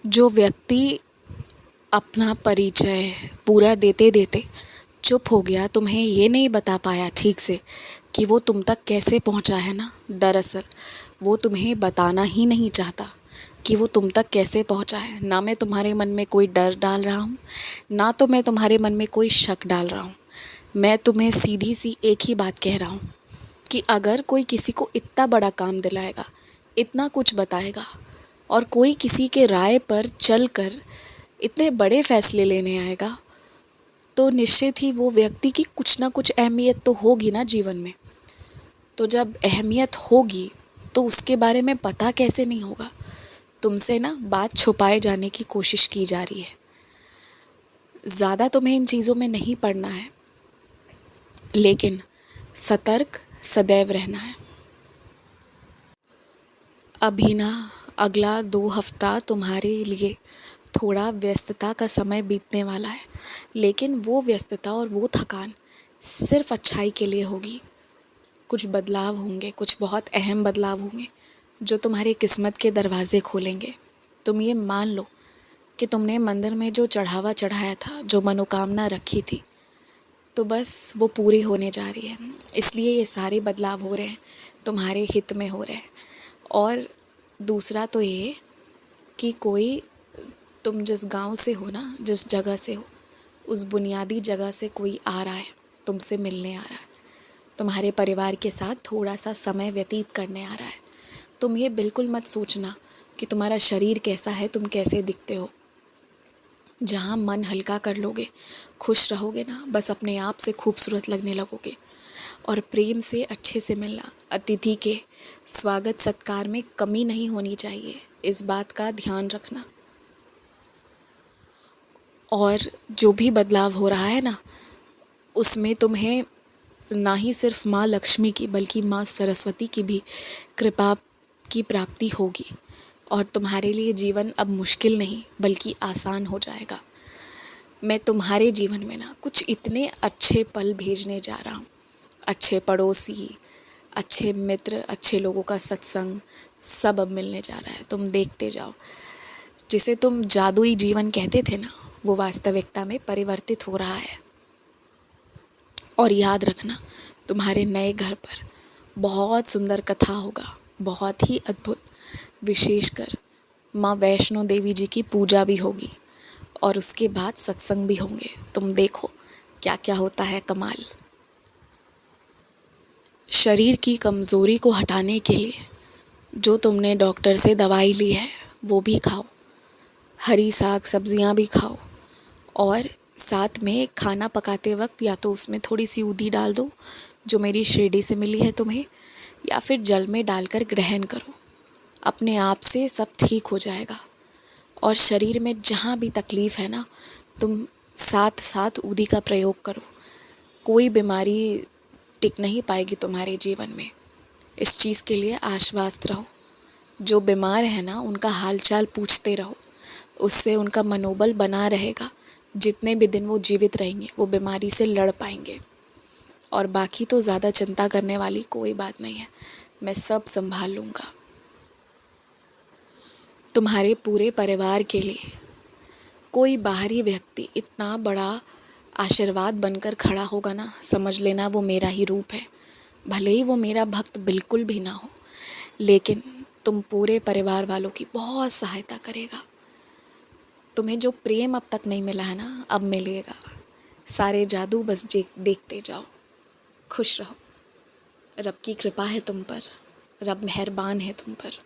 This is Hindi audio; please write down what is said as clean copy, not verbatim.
जो व्यक्ति अपना परिचय पूरा देते देते चुप हो गया, तुम्हें ये नहीं बता पाया ठीक से कि वो तुम तक कैसे पहुंचा है ना, दरअसल वो तुम्हें बताना ही नहीं चाहता कि वो तुम तक कैसे पहुंचा है। ना मैं तुम्हारे मन में कोई डर डाल रहा हूँ, ना तो मैं तुम्हारे मन में कोई शक डाल रहा हूँ। मैं तुम्हें सीधी सी एक ही बात कह रहा हूँ कि अगर कोई किसी को इतना बड़ा काम दिलाएगा, इतना कुछ बताएगा और कोई किसी के राय पर चलकर इतने बड़े फैसले लेने आएगा, तो निश्चित ही वो व्यक्ति की कुछ ना कुछ अहमियत तो होगी ना जीवन में। तो जब अहमियत होगी तो उसके बारे में पता कैसे नहीं होगा। तुमसे ना बात छुपाए जाने की कोशिश की जा रही है। ज़्यादा तुम्हें इन चीज़ों में नहीं पड़ना है, लेकिन सतर्क सदैव रहना है। अभी ना अगला 2 हफ्ता तुम्हारे लिए थोड़ा व्यस्तता का समय बीतने वाला है, लेकिन वो व्यस्तता और वो थकान सिर्फ अच्छाई के लिए होगी। कुछ बदलाव होंगे, कुछ बहुत अहम बदलाव होंगे जो तुम्हारी किस्मत के दरवाजे खोलेंगे। तुम ये मान लो कि तुमने मंदिर में जो चढ़ावा चढ़ाया था, जो मनोकामना रखी थी, तो बस वो पूरी होने जा रही है। इसलिए ये सारे बदलाव हो रहे हैं, तुम्हारे हित में हो रहे हैं। और दूसरा तो ये कि कोई, तुम जिस गांव से हो ना, जिस जगह से हो, उस बुनियादी जगह से कोई आ रहा है, तुमसे मिलने आ रहा है, तुम्हारे परिवार के साथ थोड़ा सा समय व्यतीत करने आ रहा है। तुम ये बिल्कुल मत सोचना कि तुम्हारा शरीर कैसा है, तुम कैसे दिखते हो। जहाँ मन हल्का कर लोगे, खुश रहोगे ना, बस अपने आप से खूबसूरत लगने लगोगे। और प्रेम से अच्छे से मिलना। अतिथि के स्वागत सत्कार में कमी नहीं होनी चाहिए, इस बात का ध्यान रखना। और जो भी बदलाव हो रहा है ना, उसमें तुम्हें ना ही सिर्फ माँ लक्ष्मी की बल्कि माँ सरस्वती की भी कृपा की प्राप्ति होगी। और तुम्हारे लिए जीवन अब मुश्किल नहीं बल्कि आसान हो जाएगा। मैं तुम्हारे जीवन में ना कुछ इतने अच्छे पल भेजने जा रहा हूँ। अच्छे पड़ोसी, अच्छे मित्र, अच्छे लोगों का सत्संग, सब अब मिलने जा रहा है। तुम देखते जाओ। जिसे तुम जादुई जीवन कहते थे ना, वो वास्तविकता में परिवर्तित हो रहा है। और याद रखना, तुम्हारे नए घर पर बहुत सुंदर कथा होगा, बहुत ही अद्भुत। विशेषकर माँ वैष्णो देवी जी की पूजा भी होगी और उसके बाद सत्संग भी होंगे। तुम देखो क्या क्या होता है कमाल। शरीर की कमज़ोरी को हटाने के लिए जो तुमने डॉक्टर से दवाई ली है वो भी खाओ, हरी साग सब्जियां भी खाओ, और साथ में खाना पकाते वक्त या तो उसमें थोड़ी सी ऊधी डाल दो जो मेरी शिरडी से मिली है तुम्हें, या फिर जल में डालकर ग्रहण करो। अपने आप से सब ठीक हो जाएगा। और शरीर में जहाँ भी तकलीफ़ है ना, तुम साथ साथ ऊधी का प्रयोग करो। कोई बीमारी टिक नहीं पाएगी तुम्हारे जीवन में। इस चीज़ के लिए आश्वस्त रहो। जो बीमार है ना, उनका हालचाल पूछते रहो, उससे उनका मनोबल बना रहेगा। जितने भी दिन वो जीवित रहेंगे वो बीमारी से लड़ पाएंगे। और बाकी तो ज़्यादा चिंता करने वाली कोई बात नहीं है, मैं सब संभाल लूँगा। तुम्हारे पूरे परिवार के लिए कोई बाहरी व्यक्ति इतना बड़ा आशीर्वाद बनकर खड़ा होगा ना, समझ लेना वो मेरा ही रूप है। भले ही वो मेरा भक्त बिल्कुल भी ना हो, लेकिन तुम पूरे परिवार वालों की बहुत सहायता करेगा। तुम्हें जो प्रेम अब तक नहीं मिला है ना, अब मिलेगा। सारे जादू बस देखते जाओ। खुश रहो। रब की कृपा है तुम पर, रब मेहरबान है तुम पर।